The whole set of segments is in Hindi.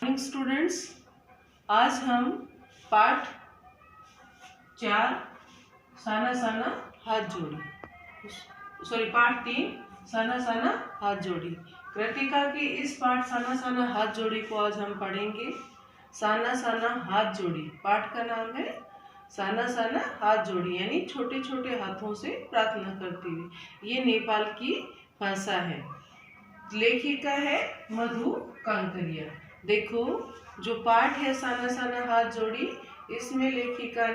मॉर्निंग स्टूडेंट्स, आज हम पाठ 4 साना साना हाथ जोड़ी पाठ 3 साना साना हाथ जोड़ी कृतिका की इस पाठ साना साना हाथ जोड़ी को आज हम पढ़ेंगे। साना साना हाथ जोड़ी पाठ का नाम है साना साना हाथ जोड़ी, यानी छोटे छोटे हाथों से प्रार्थना करती हुई। ये नेपाल की भाषा है। लेखिका है मधु कांकरिया। देखो, जो पाठ है साना साना हाथ जोड़ी, इसमें लेखिका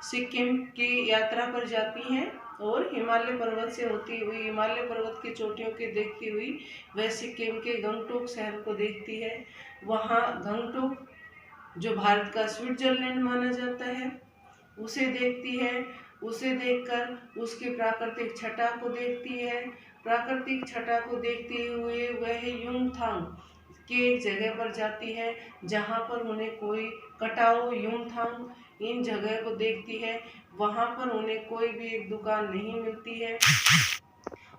सिक्किम की यात्रा पर जाती हैं और हिमालय पर्वत से होती हुई, हिमालय पर्वत की चोटियों के देखती हुई वह सिक्किम के गंगटोक शहर को देखती है। वहाँ गंगटोक, जो भारत का स्विट्जरलैंड माना जाता है, उसे देखती है। उसे देखकर उसकी प्राकृतिक छटा को देखती है। प्राकृतिक छटा को देखते हुए वह युमथांग के एक जगह पर जाती है, जहाँ पर उन्हें कोई कटाओ युमथांग इन जगह को देखती है। वहाँ पर उन्हें कोई भी एक दुकान नहीं मिलती है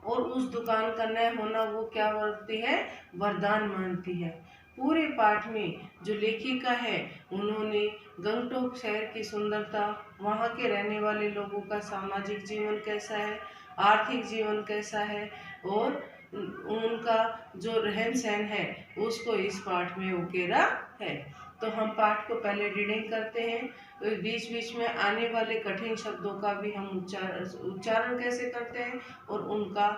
और उस दुकान का न होना वो क्या मानती है, वरदान मानती है। पूरे पाठ में जो लेखिका है, उन्होंने गंगटोक शहर की सुंदरता, वहाँ के रहने वाले लोगों का सामाजिक जीवन कैसा है, आर्थिक जीवन कैसा है और उनका जो रहन सहन है, उसको इस पाठ में उकेरा है। तो हम पाठ को पहले रीडिंग करते हैं, तो बीच बीच में आने वाले कठिन शब्दों का भी हम उच्चारण कैसे करते हैं और उनका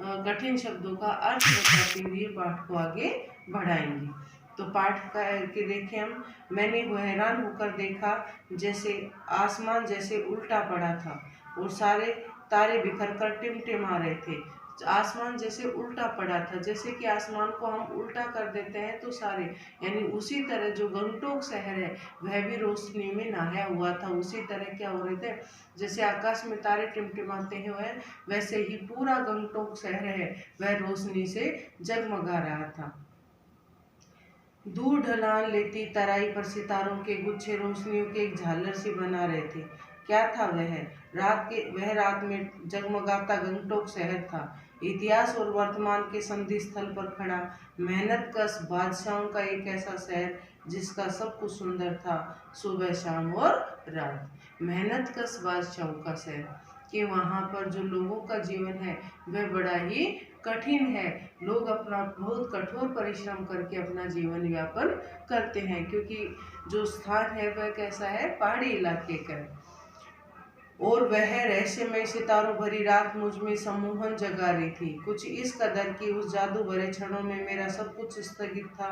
कठिन शब्दों का अर्थ बताते हुए पाठ को आगे बढ़ाएंगे। तो पाठ का के देखें हम। मैंने हैरान होकर देखा, जैसे आसमान जैसे उल्टा पड़ा था और सारे तारे बिखर कर टिमटिमा रहे थे। आसमान जैसे उल्टा पड़ा था, जैसे कि आसमान को हम उल्टा कर देते हैं तो सारे, यानी उसी तरह जो गंगटोक शहर है वह भी रोशनी में नहाया हुआ था। उसी तरह क्या हो रहे थे, जैसे आकाश में तारे टिमटिमाते हैं, वैसे ही पूरा गंगटोक शहर है वह रोशनी से जगमगा रहा था। दूर ढलान लेती तराई पर सितारों के गुच्छे रोशनियों के एक झालर सी बना रहे थे। क्या था वह? रात में जगमगाता गंगटोक शहर था। इतिहास और वर्तमान के संधि स्थल पर खड़ा मेहनतकश बादशाहों का एक ऐसा शहर जिसका सब कुछ सुंदर था, सुबह शाम और रात। मेहनतकश बादशाहों का शहर कि वहाँ पर जो लोगों का जीवन है वह बड़ा ही कठिन है। लोग अपना बहुत कठोर परिश्रम करके अपना जीवन यापन करते हैं, क्योंकि जो स्थान है वह कैसा है, पहाड़ी इलाके का है। और वह रहस्यमय सितारों भरी रात मुझ में सम्मोहन जगा रही थी, कुछ इस कदर कि उस जादू भरे क्षणों में मेरा सब कुछ स्थगित था,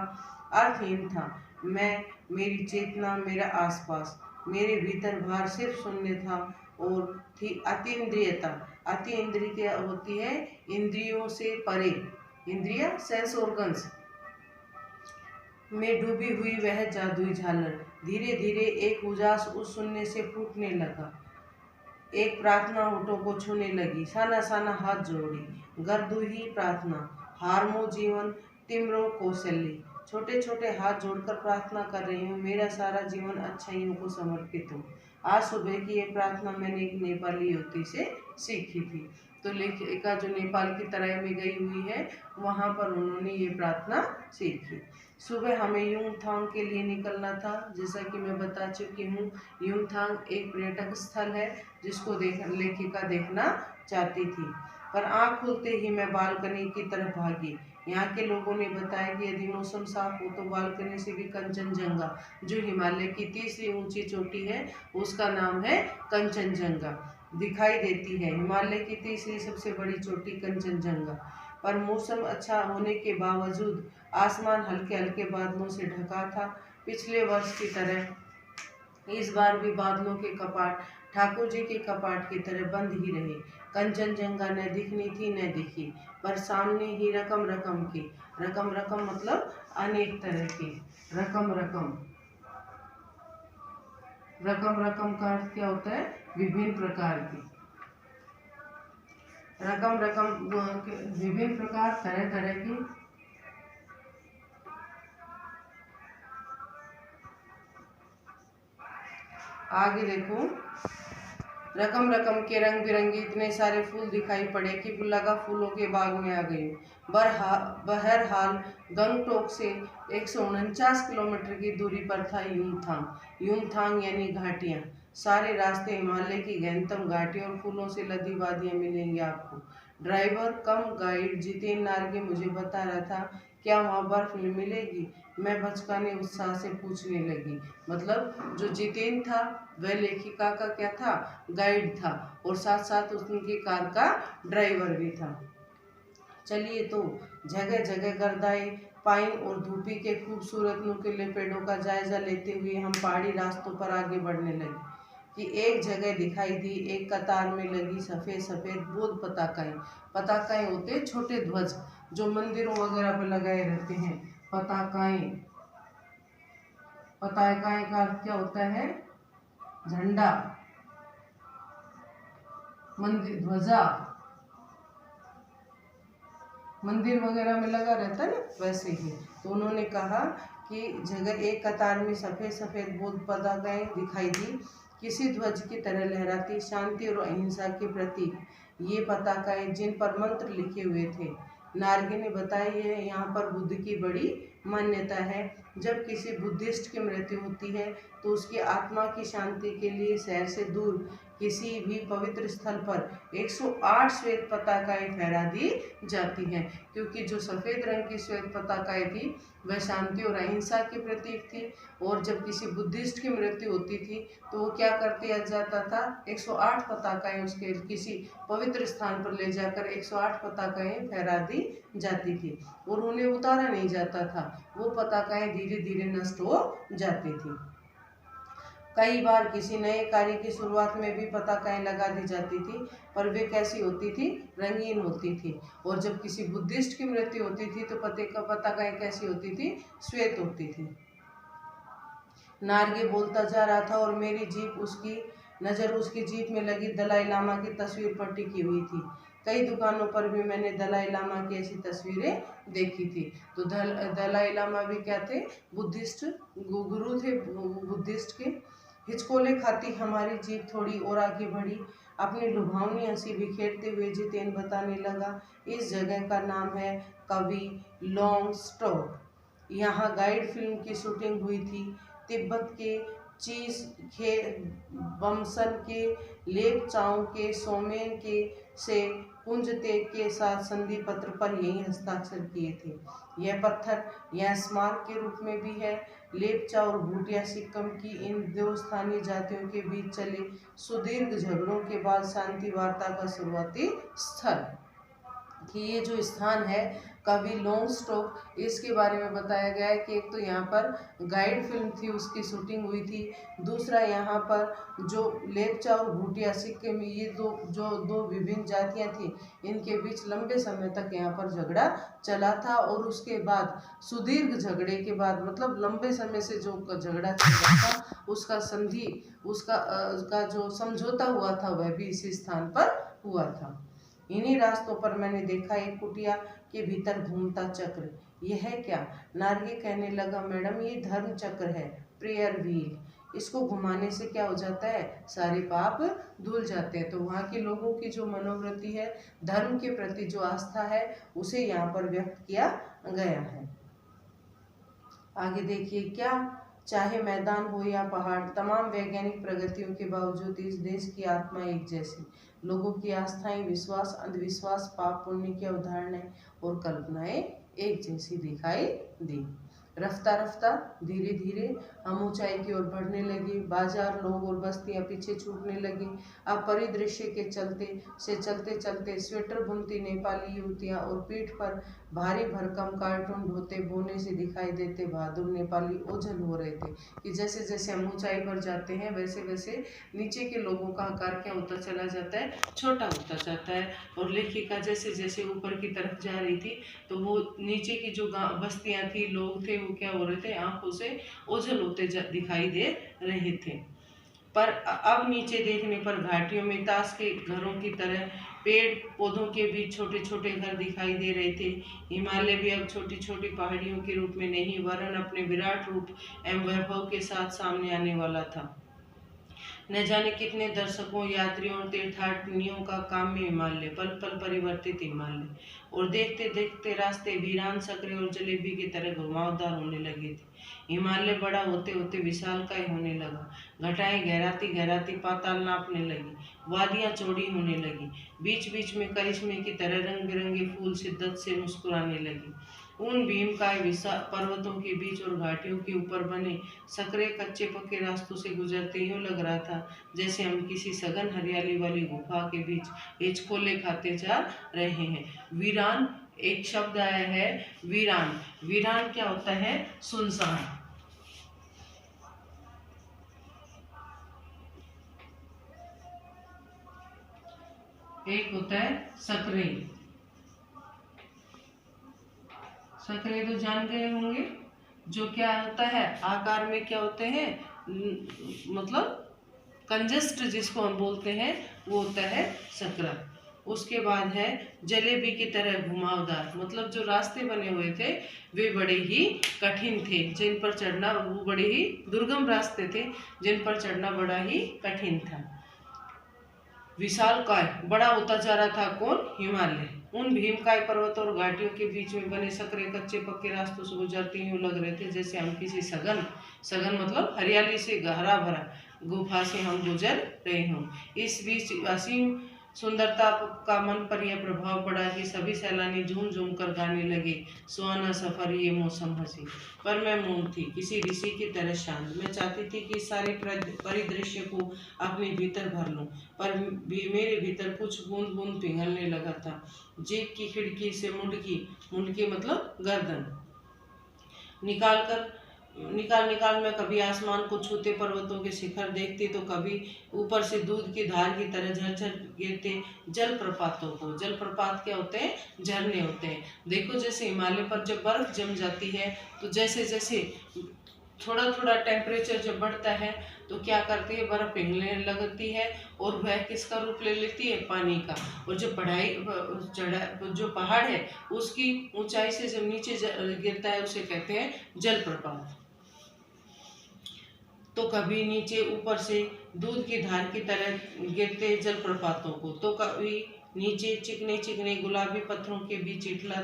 अर्थहीन था। मैं, मेरी चेतना, मेरा आसपास, मेरे भीतर बाहर सिर्फ शून्य था और थी अतीन्द्रियता। अतीन्द्रियता होती है इंद्रियों से परे, इंद्रिया सेंस ऑर्गन्स में डूबी हुई वह जादुई झालर। धीरे धीरे एक उजास उस शून्य से फूटने लगा। एक प्रार्थना होठों को छूने लगी। साना साना हाथ जोड़ी गर्दू ही प्रार्थना, हारमो जीवन तिम्रो कौशल्य। छोटे छोटे हाथ जोड़कर प्रार्थना कर रही हूँ, मेरा सारा जीवन अच्छाइयों को समर्पित हो। आज सुबह की ये प्रार्थना मैंने एक नेपाली युवती से सीखी थी। तो लेखिका जो नेपाल की तराई में गई हुई है, वहाँ पर उन्होंने ये प्रार्थना सीखी। सुबह हमें युमथांग के लिए निकलना था। जैसा कि मैं बता चुकी हूँ, युमथांग एक पर्यटक स्थल है जिसको लेखिका देखना चाहती थी। पर आँख खुलते ही मैं बालकनी की तरफ भागी। यहाँ के लोगों ने बताया कि यदि मौसम साफ हो तो बालकनी से भी कंचनजंगा, जो हिमालय की तीसरी ऊंची चोटी है, उसका नाम है कंचनजंगा, दिखाई देती है। हिमालय की तीसरी सबसे बड़ी चोटी कंचनजंगा। पर मौसम अच्छा होने के बावजूद आसमान हल्के हल्के बादलों से ढका था। पिछले वर्ष की तरह इस बार भी बादलों के कपाट ठाकुर जी के कपाट की तरह बंद ही रहे। कंचनजंगा न दिखनी थी न दिखी, पर सामने ही रकम रकम की, रकम रकम मतलब अनेक तरह की, रकम रकम, रकम रकम का अर्थ क्या होता है, विभिन्न प्रकार की, रकम रकम विभिन्न प्रकार, तरह तरह की। आगे देखो, रकम रकम के रंग बिरंगे इतने सारे फूल दिखाई पड़े कि लगा फूलों के बाग में आ गई। बहरहाल गंगटोक से 149 किलोमीटर की दूरी पर था युमथांग। युमथांग यानी घाटियाँ। सारे रास्ते हिमालय की गहनतम घाटियों और फूलों से लदी वादियाँ मिलेंगी आपको। ड्राइवर कम गाइड जितेन नार्गे मुझे बता रहा था, क्या वहाँ बर्फ मिलेगी? मैं बचकाने उत्साह से पूछने लगी। मतलब जो जितेन था वह लेखिका का क्या था? गाइड था, और साथ साथ उनकी कार का ड्राइवर भी था। चलिए तो जगह जगह गर्दाए पाइन और धूपी के खूबसूरत नुकीले पेड़ों का जायजा लेते हुए हम पहाड़ी रास्तों पर आगे बढ़ने लगे कि एक जगह दिखाई दी, एक कतार में लगी सफ़ेद सफ़ेद बोध पताकाएं। पताकाएं होते छोटे ध्वज जो मंदिरों वगैरह पर लगाए रहते हैं। पताकाएं, पताकाएं का अर्थ क्या होता है? झंडा, मंदिर, ध्वजा, मंदिर वगैरह में लगा रहता है ना, वैसे ही। तो उन्होंने कहा कि जगह एक कतार में सफ़ेद सफ़ेद बोध पताकाएं दिखाई दी, किसी ध्वज की तरह लहराती, शांति और अहिंसा के प्रतीक। ये पताकाएं जिन पर मंत्र लिखे हुए थे। नार्गे ने बताया यह यहाँ पर बुद्ध की बड़ी मान्यता है। जब किसी बुद्धिस्ट की मृत्यु होती है तो उसकी आत्मा की शांति के लिए शहर से दूर किसी भी पवित्र स्थल पर 108 श्वेत पताकाएं फहरा दी जाती हैं, क्योंकि जो सफ़ेद रंग की श्वेत पताकाएं थी वह शांति और अहिंसा की प्रतीक थी। और जब किसी बुद्धिस्ट की मृत्यु होती थी तो वो क्या करते जाता था? 108 पताकाएं उसके किसी पवित्र स्थान पर ले जाकर 108 पताकाएं फहरा दी जाती थी, और उन्हें उतारा नहीं जाता था। वो पताकाएं धीरे धीरे नष्ट हो जाती थी। कई बार किसी नए कार्य की शुरुआत में भी पताकाएं लगा दी जाती थी, पर वे कैसी होती थी? रंगीन होती थी। और जब किसी बुद्धिस्ट की मृत्यु होती थी तो पताकाएं कैसी होती थी? श्वेत होती थी। नार्गे बोलता जा रहा था और मेरी नज़र उसकी जीप में लगी दलाई लामा की तस्वीर पर टिकी हुई थी। कई दुकानों पर भी मैंने दलाई लामा की ऐसी तस्वीरें देखी थी। तो दलाई लामा भी क्या थे? बुद्धिस्ट गुरु थे, बुद्धिस्ट के। हिचकोले खाती हमारी जीप थोड़ी और आगे बढ़ी। अपनी लुभावनी हंसी बिखेरते हुए जितेन बताने लगा, इस जगह का नाम है कवि लॉन्ग स्टॉक। यहाँ गाइड फिल्म की शूटिंग हुई थी। तिब्बत के चीज खे बमसन के लेपचाओं के सोमेन के से कुंजतेग के साथ संधि पत्र पर यही हस्ताक्षर किए थे। यह पत्थर यह स्मारक के रूप में भी है। लेपचा और भूटिया सिक्किम की इन दो स्थानीय जातियों के बीच चले सुदीर्घ झगड़ों के बाद शांति वार्ता का शुरुआती स्थल। कि ये जो स्थान है कवि लॉन्ग स्टॉक, इसके बारे में बताया गया है कि एक तो यहाँ पर गाइड फिल्म थी उसकी शूटिंग हुई थी, दूसरा यहाँ पर जो लेपचा और भूटिया सिक्किम ये दो विभिन्न जातियाँ थी, इनके बीच लंबे समय तक यहाँ पर झगड़ा चला था। और उसके बाद सुदीर्घ झगड़े के बाद, मतलब लंबे समय से जो झगड़ा चल रहा था, उसका संधि उसका जो समझौता हुआ था वह भी इसी स्थान पर हुआ था। इन्हीं रास्तों पर मैंने देखा एक कुटिया के भीतर घूमता चक्र। यह है क्या? नार्गे कहने लगा, मैडम ये धर्म चक्र है, प्रेयर व्हील। इसको घुमाने से क्या हो जाता है? सारे पाप धुल जाते हैं। तो वहाँ के लोगों की जो मनोवृत्ति है, धर्म के प्रति जो आस्था है, उसे यहाँ पर व्यक्त किया गया है। आगे देखिए, क्या चाहे मैदान हो या पहाड़, तमाम वैज्ञानिक प्रगतियों के बावजूद इस देश की आत्मा एक जैसी। लोगों की आस्थाएं, विश्वास, अंधविश्वास, पाप पुण्य की अवधारणाएं और कल्पनाएं एक जैसी दिखाई दी। रफ्ता रफ्ता धीरे धीरे हम ऊंचाई की ओर बढ़ने लगे। बाजार, लोग और बस्तियां पीछे छूटने लगी। अब परिदृश्य के चलते चलते स्वेटर बुनती नेपाली युवतियां और पीठ पर भारी भरकम कार्टून ढोते बोने से दिखाई देते बहादुर नेपाली ओझल हो रहे थे। कि जैसे जैसे हम ऊंचाई पर जाते हैं वैसे वैसे नीचे के लोगों का आकार क्या होता चला जाता है? छोटा होता जाता है। और लेखिका जैसे जैसे ऊपर की तरफ जा रही थी तो वो नीचे की जो बस्तियां थी, लोग थे, वो क्या हो रहे थे? आंखों से ओझल होते दिखाई दे रहे थे। पर अब नीचे देखने पर घाटियों में ताश के घरों की तरह पेड़ पौधों के बीच छोटे छोटे घर दिखाई दे रहे थे। हिमालय भी अब छोटी छोटी पहाड़ियों के रूप में नहीं, वरन अपने विराट रूप एवं वैभव के साथ सामने आने वाला था। न जाने कितने दर्शकों, यात्रियों और तीर्थाटनियों का काम्य हिमालय, पल पल परिवर्तित हिमालय। और देखते देखते रास्ते वीरान, सकरे और जलेबी की तरह घुमावदार होने लगे थे। हिमालय बड़ा होते होते विशालकाय होने लगा। घटाएं गहराती गहराती पाताल नापने लगी। वादियां चौड़ी होने लगी। बीच बीच में करिश्मे की तरह रंग बिरंगे फूल शिद्दत से मुस्कुराने लगे। उन भीमकाय पर्वतों के बीच और घाटियों के ऊपर बने सकरे कच्चे पक्के रास्तों से गुजरते यूं लग रहा था जैसे हम किसी सघन हरियाली वाली गुफा के बीच हिचकोले खाते जा रहे हैं। वीरान, एक शब्द आया है वीरान। वीरान क्या होता है? सुनसान। एक होता है सकरे। सकरे तो जान गए होंगे, जो क्या होता है, आकार में क्या होते हैं, मतलब कंजस्ट जिसको हम बोलते हैं, वो होता है सकरा। उसके बाद है जलेबी की तरह घुमावदार, मतलब जो रास्ते बने हुए थे वे बड़े ही कठिन थे, जिन पर चढ़ना, वो बड़े ही दुर्गम रास्ते थे जिन पर चढ़ना बड़ा ही कठिन था। विशालकाय, बड़ा होता जा रहा था कौन? हिमालय। उन भीमकाय पर्वतों और घाटियों के बीच में बने सकरे कच्चे पक्के रास्तों से गुजरते यूं लग रहे थे जैसे हम किसी सघन मतलब हरियाली से हरा भरा गुफा से हम गुजर रहे हों। इस बीच असीम सुंदरता का मन पर यह प्रभाव पड़ा कि सभी सैलानी झूम झूम कर गाने लगे, सुहाना सफर ये मौसम हंसी। पर मैं मौन थी, किसी ऋषि की तरह शांत। मैं चाहती थी कि सारे परिदृश्य को अपने भीतर भर लूं, पर भी मेरे भीतर कुछ बूंद बूंद पिघलने लगा था। जीप की खिड़की से मुंडकी मतलब गर्दन निकाल मैं कभी आसमान को छूते पर्वतों के शिखर देखती, तो कभी ऊपर से दूध की धार की तरह झरझर गिरते जलप्रपातों को। जलप्रपात क्या होते हैं? झरने होते हैं। देखो, जैसे हिमालय पर जब बर्फ जम जाती है तो जैसे जैसे थोड़ा थोड़ा टेम्परेचर जब बढ़ता है तो क्या करती है, बर्फ पिघलने लगती है और वह किसका रूप ले लेती है? पानी का। और जो पहाड़ है उसकी ऊंचाई से जब नीचे गिरता है उसे कहते हैं जलप्रपात। तो कभी नीचे ऊपर से दूध की धार की तरह गिरते जलप्रपातों को, तो कभी नीचे चिकने चिकने गुलाबी पत्थरों के बीच इठला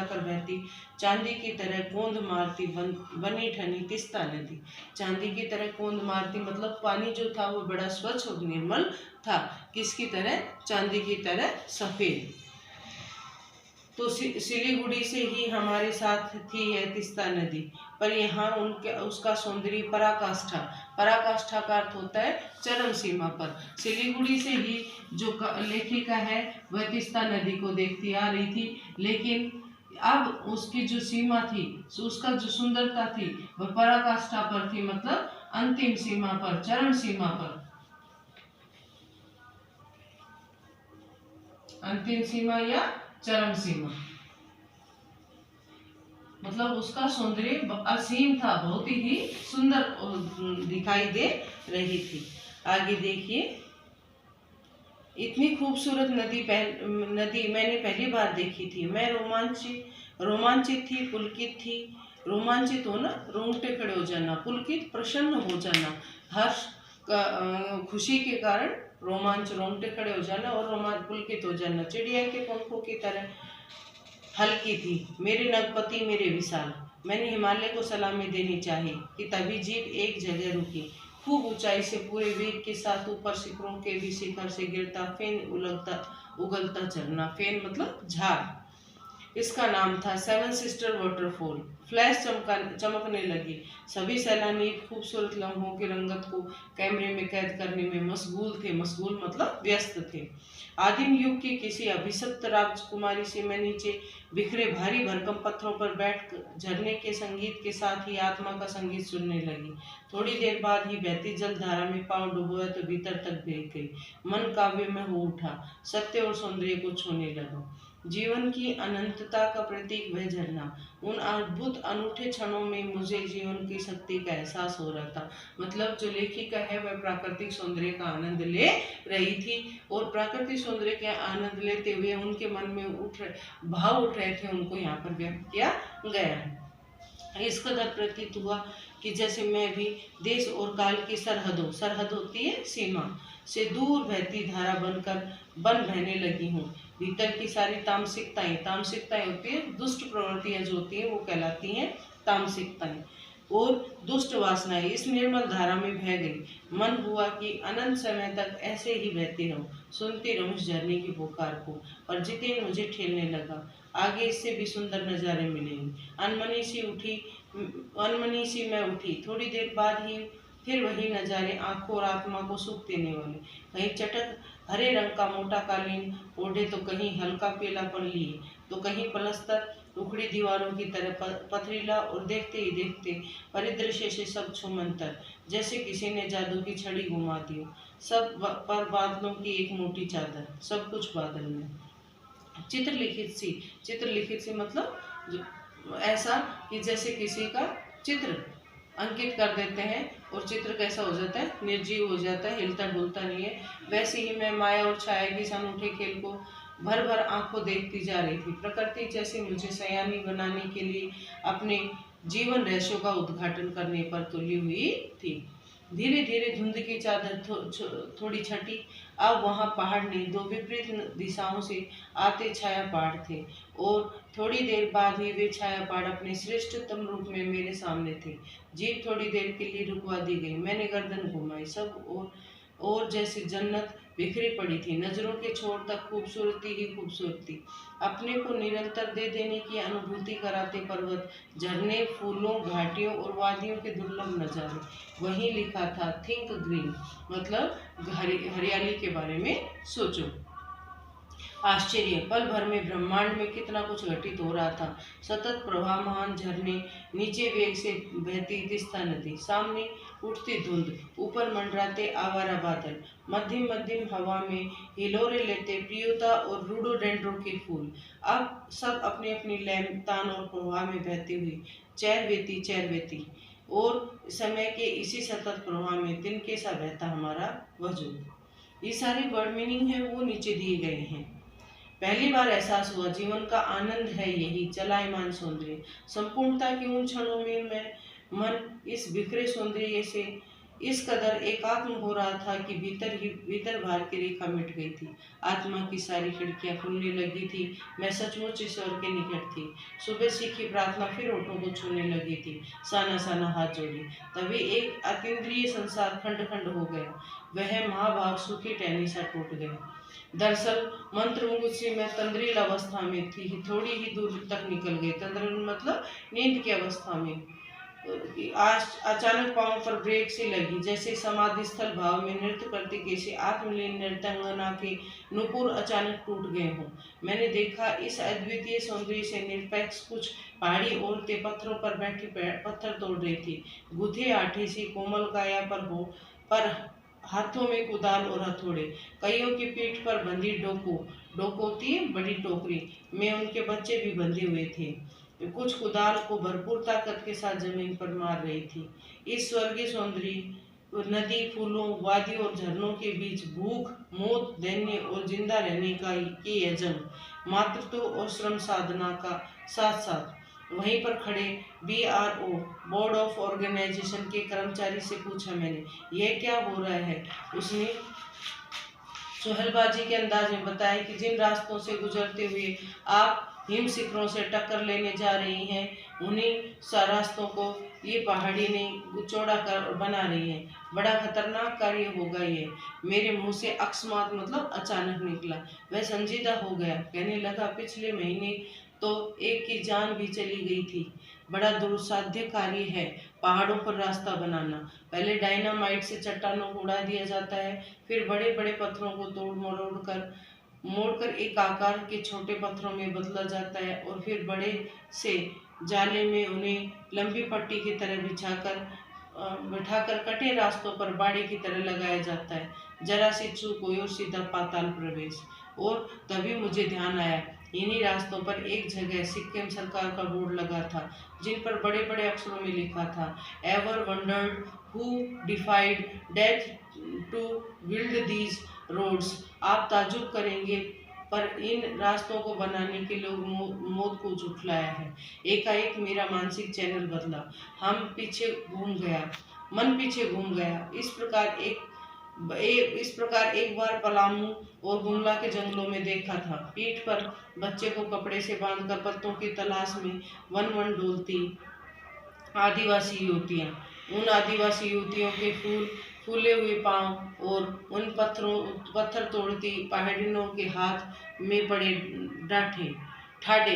कर बहती चांदी की तरह गोंद मारती बनी ठनी तिस्ता नदी। चांदी की तरह गोंद मारती मतलब पानी जो था वो बड़ा स्वच्छ और निर्मल था। किसकी तरह? चांदी की तरह सफेद। तो सिलीगुड़ी से ही हमारे साथ थी यह तिस्ता नदी, पर यहाँ उसका सौंदर्य पराकाष्ठा का अर्थ होता है चरम सीमा पर। सिलीगुड़ी से ही जो लेखिका है वह तिस्ता नदी को देखती आ रही थी, लेकिन अब उसकी जो सीमा थी, उसका जो सुंदरता थी वह पराकाष्ठा पर थी, मतलब अंतिम सीमा पर, चरम सीमा पर। अंतिम सीमा या चरम सीमा, मतलब उसका सौंदर्य असीम था, बहुत ही सुंदर दिखाई दे रही थी। आगे देखिए, इतनी खूबसूरत नदी मैंने पहली बार देखी थी। मैं रोमांचित थी, पुलकित थी। रोमांचित होना, रोंगटे खड़े हो जाना, पुलकित प्रसन्न हो जाना, हर्ष खुशी के कारण रोमांच, रोंगटे खड़े हो जाना, और पुलकित हो जाना। चिड़िया के पंखों की तरह हल्की थी मेरे नगपति मेरे विशाल। मैंने हिमालय को सलामी देनी चाहिए कि तभी जीप एक जगह रुकी। खूब ऊंचाई से पूरे वेग के साथ ऊपर शिखरों के भी शिखर से गिरता फेन उगलता झरना। फेन मतलब झाग। इसका नाम था सेवन सिस्टर वाटरफॉल। फ्लैश चमकने लगी। सभी सैलानी खूबसूरत लम्हों की रंगत को कैमरे में कैद करने में मशगूल थे। मशगूल मतलब व्यस्त थे। आदिम युग की किसी अभिशप्त राजकुमारी से मैं नीचे बिखरे भारी भरकम पत्थरों पर बैठ झरने के संगीत के साथ ही आत्मा का संगीत सुनने लगी। थोड़ी देर बाद ही बहती जल धारा में पांव डुबोया तो भीतर तक बह गई। मन काव्य में हो उठा, सत्य और सौंदर्य को छूने लगा। जीवन की अनंतता का प्रतीक वह झरना। उन अद्भुत अनूठे क्षणों में मुझे जीवन की शक्ति का एहसास हो रहा था। मतलब जो लेखिका है वह प्राकृतिक सौंदर्य का आनंद ले रही थी, और प्राकृतिक सौंदर्य के आनंद लेते हुए उनके मन में भाव उठ रहे थे, उनको यहाँ पर व्यक्त किया गया है। इस कदर प्रतीत हुआ कि जैसे मैं भी देश और काल की सरहदों, सरहद होती है सीमा, से दूर बहती धारा बन बहने लगी हूँ। भीतर की सारी तामसिकताएं, तामसिकताएं होती है दुष्ट प्रवृत्तियां जो होती हैं वो कहलाती हैं तामसिकताएं, और दुष्ट वासनाएं इस निर्मल धारा में बह गई। मन हुआ कि अनंत समय तक ऐसे ही बहती रहूं, सुनती रहूं इस झरने की पुकार को। पर जितेन मुझे ठेलने लगा, आगे इससे भी सुंदर नज़ारे मिलेंगे। अनमनी सी मैं उठी, थोड़ी देर बाद ही फिर वही नज़ारे, आंखों और आत्मा को सुख देने वाले। कहीं चटक हरे रंग का मोटा कालीन ओढ़े तो कहीं हल्का पीलापन लिए, तो कहीं पलस्तर उखड़ी दीवारों की तरह पथरीला, और देखते ही देखते परिदृश्य से सब छूमंतर, जैसे किसी ने जादू की छड़ी घुमा दी हो। सब पर बादलों की एक मोटी चादर, सब कुछ बादल में। चित्रलिखित सी मतलब ऐसा कि जैसे किसी का चित्र अंकित कर देते हैं और चित्र कैसा हो जाता है, निर्जीव हो जाता है, हिलता डुलता नहीं है। वैसे ही मैं माया और छाया के इस अनूठे खेल को भर भर आंखों देखती जा रही थी। प्रकृति जैसे मुझे सयानी बनाने के लिए अपने जीवन रहस्यों का उद्घाटन करने पर तुली हुई थी। धीरे धीरे धुंध की चादर थोड़ी छटी। अब वहां पहाड़ नहीं, दो विपरीत दिशाओं से आते छाया पहाड़ थे, और थोड़ी देर बाद ही वे छाया पहाड़ अपने श्रेष्ठतम रूप में मेरे सामने थे। जीप थोड़ी देर के लिए रुकवा दी गई। मैंने गर्दन घुमाई। सब और जैसे जन्नत बिखरी पड़ी थी, नजरों के छोर तक खूबसूरती ही खूबसूरती, अपने को निरंतर दे देने की अनुभूति कराते पर्वत, झरने, फूलों, घाटियों और वादियों के दुर्लभ नजारे। वहीं लिखा था थिंक ग्रीन, मतलब हरियाली के बारे में सोचो। आश्चर्य, पल भर में ब्रह्मांड में कितना कुछ घटित हो रहा था। सतत प्रवाहमान झरने, नीचे वेग से बहती तिस्ता नदी, सामने उठती धुंध, ऊपर मंडराते आवारा बादल, मध्यम मध्यम हवा में हिलोरे लेते प्रियता और रूडोडेंड्रो के फूल, अब सब अपनी अपनी लय, तान और प्रवाह में बहती हुई चैरवेती, और समय के इसी सतत प्रवाह में तिनके सा बहता हमारा वजूद। ये सारे वर्ड मीनिंग है वो नीचे दिए गए हैं। पहली बार एहसास हुआ जीवन का आनंद है यही चलायमान सौंदर्य। संपूर्णता के उन क्षणों में मैं मन इस बिखरे सौंदर्य से इस कदर एकात्म हो रहा था कि भीतर बाहर की रेखा मिट गई थी। आत्मा की सारी खिड़कियां खुलने लगी थी। मैं सचमुच ईश्वर के निकट थी। सुबह सीखी प्रार्थना फिर होठों को छूने लगी थी। साना साना हाथ जोड़ी, तभी एक अतीन्द्रिय संसार खंड खंड हो गया। वह महाभाग सुखी टहनी सा टूट गया। दरअसल मंत्रमुग्ध से मैं तंद्रील अवस्था में थी, थोड़ी ही दूर तक निकल गई। तंद्रील मतलब नींद की अवस्था में। अचानक पांव पर ब्रेक सी लगी, जैसे समाधि स्थल भाव में नृत्य करते किसी आत्मलीन नृत्यांगना के नुपुर अचानक टूट गए हों। मैंने देखा इस अद्वितीय सौंदर्य से निरपेक्ष कुछ पहाड़ी औरतें पत्थरों पर बैठी पत्थर तोड़ रही थी। गुथे आठी सी कोमल काया पर हाथों में कुदाल और हथौड़े, कईयों की पीठ पर बंधी डोकोती बड़ी टोकरी में उनके बच्चे भी बंधे हुए थे। कुछ कुदाल को भरपूर ताकत के साथ जमीन पर मार रही थी। इस स्वर्गीय सौंदर्य, नदी, फूलों, वादियों और झरनों के बीच भूख, मौत, दैन्य और जिंदा रहने की यह जंग, मातृत्व और श्रम साधना का साथ साथ। वहीं पर खड़े BRO, बोर्ड ऑफ ऑर्गेनाइजेशन के कर्मचारी से पूछा मैंने, यह क्या हो रहा है? उसने चुहलबाजी के अंदाज में बताया कि जिन रास्तों से गुजरते हुए आप हिम शिखरों से टक्कर लेने जा रही हैं, उन्हीं रास्तों को ये पहाड़ी ने चौड़ा कर बना रही है। बड़ा खतरनाक कार्य होगा ये। मेरे मुंह से अकस्मात मतलब अचानक निकला। वह संजीदा हो गया, कहने लगा, पिछले महीने तो एक की जान भी चली गई थी। बड़ा दुस्साध्य कार्य है पहाड़ों पर रास्ता बनाना। पहले डायनामाइट से चट्टानों को उड़ा दिया जाता है, फिर बड़े बड़े पत्थरों को मोड़कर एक आकार के छोटे पत्थरों में बदला जाता है, और फिर बड़े से जाले में उन्हें लंबी पट्टी की तरह बिठाकर कटे रास्तों पर बाड़े की तरह लगाया जाता है। जरा सी चूक हुई और सीधा पाताल प्रवेश। और तभी मुझे ध्यान आया, इन्हीं रास्तों पर एक जगह सिक्किम सरकार का बोर्ड लगा था, जिन पर बड़े बड़े अक्षरों में लिखा था, ever wondered who defied death to build these roads. आप ताजुब करेंगे, पर इन रास्तों को बनाने के लोग मौत को झुठलाया है। एकाएक मेरा मानसिक चैनल बदला, मन पीछे घूम गया। इस प्रकार एक बार पलामू और गुमला के जंगलों में देखा था। पीठ पर बच्चे को कपड़े से बांधकर पत्तों की तलाश में वन वन डोलती आदिवासी युवतियां। उन आदिवासी युवतियों के फूले हुए पांव और उन पत्थर तोड़ती पहाड़ियों के हाथ में पड़े ठाडे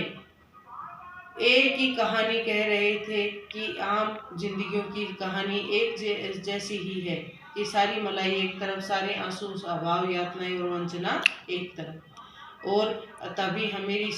एक ही कहानी कह रहे थे कि आम जिंदगियों की कहानी एक जैसी ही है कि सारी मलाई एक तरफ, सारे आंसू, अभाव, यातनाएं और वंचना एक तरफ। और तभी मेरी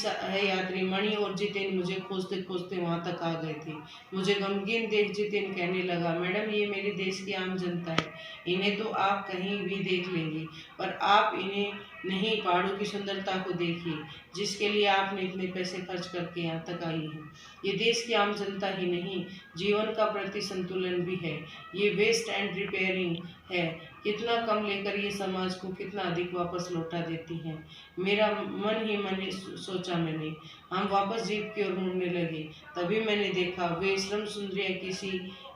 यात्री मणि और जितेन मुझे खोजते खोजते वहां तक आ गए थे। मुझे गमगीन देख जितेन कहने लगा, मैडम ये मेरे देश की आम जनता है, इन्हें तो आप कहीं भी देख लेंगे, पर आप इन्हें नहीं, पहाड़ों की सुंदरता को देखिए जिसके लिए आपने इतने पैसे खर्च करके यहाँ तक आई है। ये देश की आम जनता ही नहीं, जीवन का प्रति संतुलन भी है। ये वेस्ट एंड रिपेयरिंग है, कितना कम लेकर ये समाज को कितना अधिक वापस लौटा देती हैं। मेरा मन ही मन सोचा मैंने। हम वापस जीप की ओर मुड़ने लगे। तभी मैंने देखा वे श्रम सुंदरिया किसी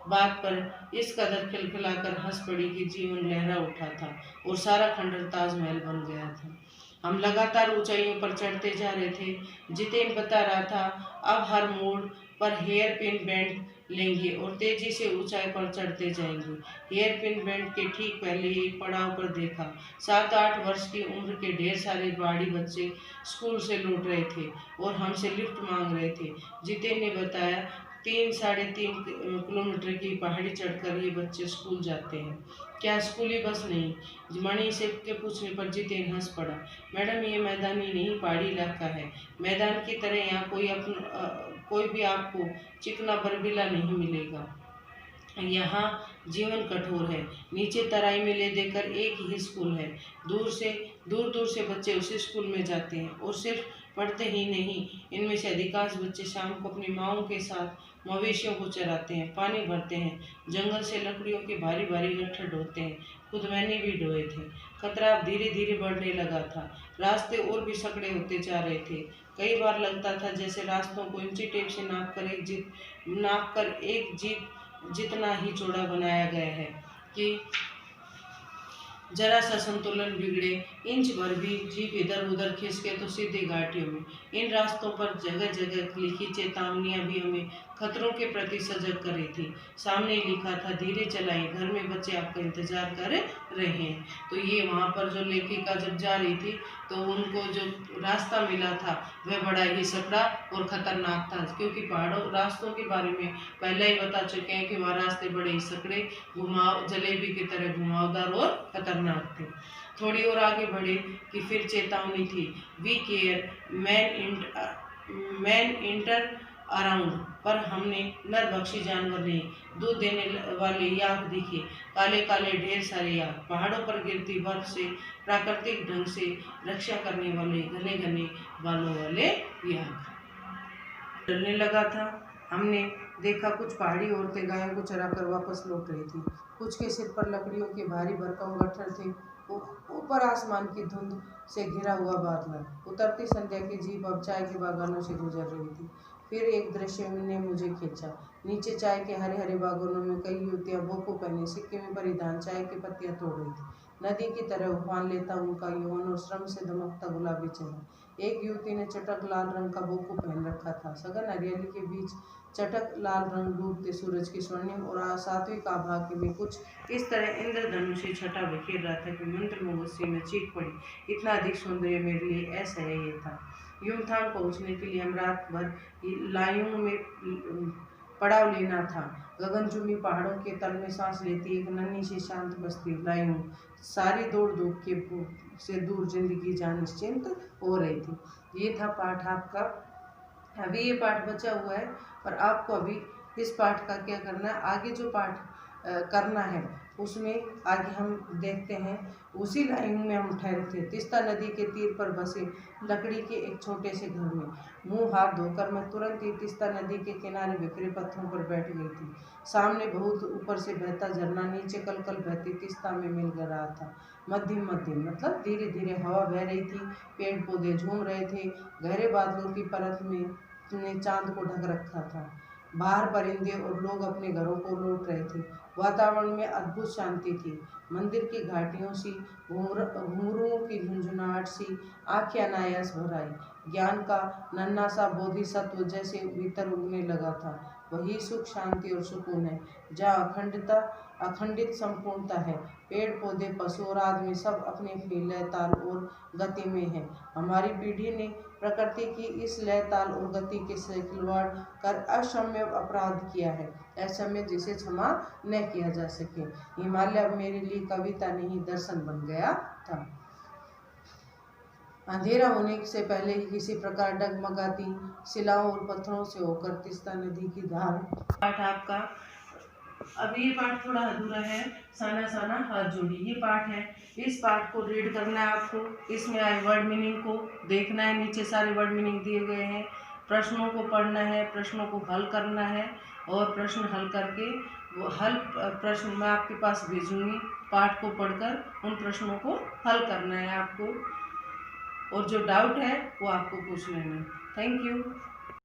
बात पर इस कदर खिलखिलाकर हंस पड़ी कि जीवन लहरा उठा था और सारा खंडर ताजमहल बन गया था। हम लगातार ऊंचाइयों पर चढ़ते जा रहे थे। जितेन बता रहा था, अब हर मोड़ पर हेयर पिन बेंड लेंगे और तेजी से ऊंचाई पर चढ़ते जाएंगे। हेयर पिन बेंड के ठीक पहले एक पड़ाव पर देखा 7-8 वर्ष की उम्र के ढेर सारे बाड़ी बच्चे स्कूल से लौट रहे थे और हमसे लिफ्ट मांग रहे थे। जितेन ने बताया 3-3.5 किलोमीटर की पहाड़ी चढ़कर ये बच्चे स्कूल जाते हैं। क्या स्कूली बस नहीं? मणि से के पूछने पर जितेन हंस पड़ा। मैडम ये मैदानी नहीं, पहाड़ी इलाका है। मैदान की तरह यहाँ कोई भी आपको चिकना बर्फीला नहीं मिलेगा। यहाँ जीवन कठोर है। नीचे तराई में ले देकर एक ही स्कूल है। दूर दूर से बच्चे उसी स्कूल में जाते हैं और सिर्फ पढ़ते ही नहीं, इनमें से अधिकांश बच्चे शाम को अपनी माओं के साथ मवेशियों को चराते हैं, पानी भरते हैं, जंगल से लकड़ियों के भारी भारी गट्ठर ढोते हैं। खुद मैंने भी ढोए थे। खतरा धीरे धीरे बढ़ने लगा था। रास्ते और भी सकड़े होते जा रहे थे। कई बार लगता था जैसे रास्तों को इंची टेप से नाप कर एक जीप जितना ही चौड़ा बनाया गया है कि जरा सा संतुलन बिगड़े, इंच भर भी जीप इधर उधर खिसके तो सीधे घाटियों में। इन रास्तों पर जगह जगह लिखी चेतावनियां भी हमें खतरों के प्रति सजग कर रही थी। सामने लिखा था, धीरे चलाएं, घर में बच्चे आपका इंतजार कर रहे हैं। तो ये वहाँ पर जो लेखिका जब जा रही थी तो उनको जो रास्ता मिला था वह बड़ा ही सकड़ा और खतरनाक था, क्योंकि पहाड़ों रास्तों के बारे में पहले ही बता चुके हैं कि वहाँ रास्ते बड़े ही सकड़े, जलेबी की तरह घुमावदार और खतरनाक थे। थोड़ी और आगे बढ़े कि फिर चेतावनी थी, be care, man eater around. पर हमने नरभक्षी जानवर नहीं, दूध देने वाले याक दिखे, काले काले ढेर सारे याक, पहाड़ों पर गिरती बर्फ से प्राकृतिक ढंग से रक्षा करने वाले घने घने बालों वाले याक। डरने लगा था। हमने देखा कुछ पहाड़ी औरतें गायों को चराकर वापस लौट रही थी। कुछ के सिर पर लकड़ियों के भारी भरकम गट्ठर थे। ऊपर आसमान की धुंध से घिरा हुआ बादल। उतरती संध्या की जीप अब चाय के बागानों से गुजर रही थी। फिर एक दृश्य ने मुझे खींचा। नीचे चाय के हरे हरे बागानों में कई युवतियां बोको पहने, सिक्के में परिधान, चाय की पत्तियां तोड़ रही थी। नदी की तरह उफान लेता उनका यौवन और श्रम से दमकता गुलाबी चेहरा। एक युवती ने चटक लाल रंग का बोको पहन रखा था। सघन हरियाली के बीच चटक लाल रंग डूबते सूरज की स्वर्णिम और सात्विक आभा के में कुछ इस तरह इंद्रधनुषी छटा बिखेर रहा था कि मंत्रमुग्ध में चीख पड़ी। इतना अधिक सौंदर्य मेरे लिए असह्य था। युमथांग पहुंचने के लिए हम रात भर लायुंग में पड़ाव लेना था। गगनचुंबी पहाड़ों के तल में सांस लेती एक नन्ही सी शांत बस्ती लायुंग सारी दौड़ धूप के से दूर जिंदगी जान निश्चिंत हो रही थी। ये था पाठ आपका। अभी ये पाठ बचा हुआ है, पर आपको अभी इस पाठ का क्या करना है, आगे जो पाठ करना है उसमें आगे हम देखते हैं। उसी लाइन में हम ठहरे थे, तीस्ता नदी के तीर पर बसे लकड़ी के एक छोटे से घर में। मुंह हाथ धोकर मैं तुरंत ही तीस्ता नदी के किनारे बिखरे पत्थरों पर बैठ गई थी। सामने बहुत ऊपर से बहता झरना नीचे कल कल बहती तीस्ता में मिल रहा था। मध्यम मध्यम मतलब धीरे धीरे हवा बह रही थी, पेड़ पौधे झूम रहे थे, गहरे बादलों की परत में ने चांद को ढक रखा था। बाहर परिंदे और लोग अपने घरों को लौट रहे थे। वातावरण में अद्भुत शांति थी। मंदिर की घाटियों सी घुंघरुओं की झुंझुनाहट सी आंखें अनायास भर आई। ज्ञान का नन्हा सा बोधिसत्व जैसे भीतर उगने लगा था। वही सुख शांति और सुकून है जहाँ अखंडित संपूर्णता है। पेड़ पौधे पशु और आदमी सब अपने लय ताल और गति में है। हमारी पीढ़ी ने प्रकृति की इस लय ताल और गति के से खिलवाड़ कर अक्षम्य अपराध किया है, अक्षम्य जिसे क्षमा न किया जा सके। हिमालय अब मेरे लिए कविता नहीं दर्शन बन गया था। अंधेरा होने से पहले ही किसी प्रकार डगमगाती शिलाओं और पत्थरों से होकर तीस्ता नदी की धार। पाठ आपका अब ये पाठ थोड़ा अधूरा है। साना साना हाथ जोड़ी ये पाठ है। इस पाठ को रीड करना है आपको। इसमें आए वर्ड मीनिंग को देखना है। नीचे सारे वर्ड मीनिंग दिए गए हैं। प्रश्नों को पढ़ना है, प्रश्नों को हल करना है और प्रश्न हल करके वो हल प्रश्न मैं आपके पास भेजूंगी। पाठ को पढ़कर उन प्रश्नों को हल करना है आपको और जो डाउट है वो आपको पूछ लेना है। Thank you.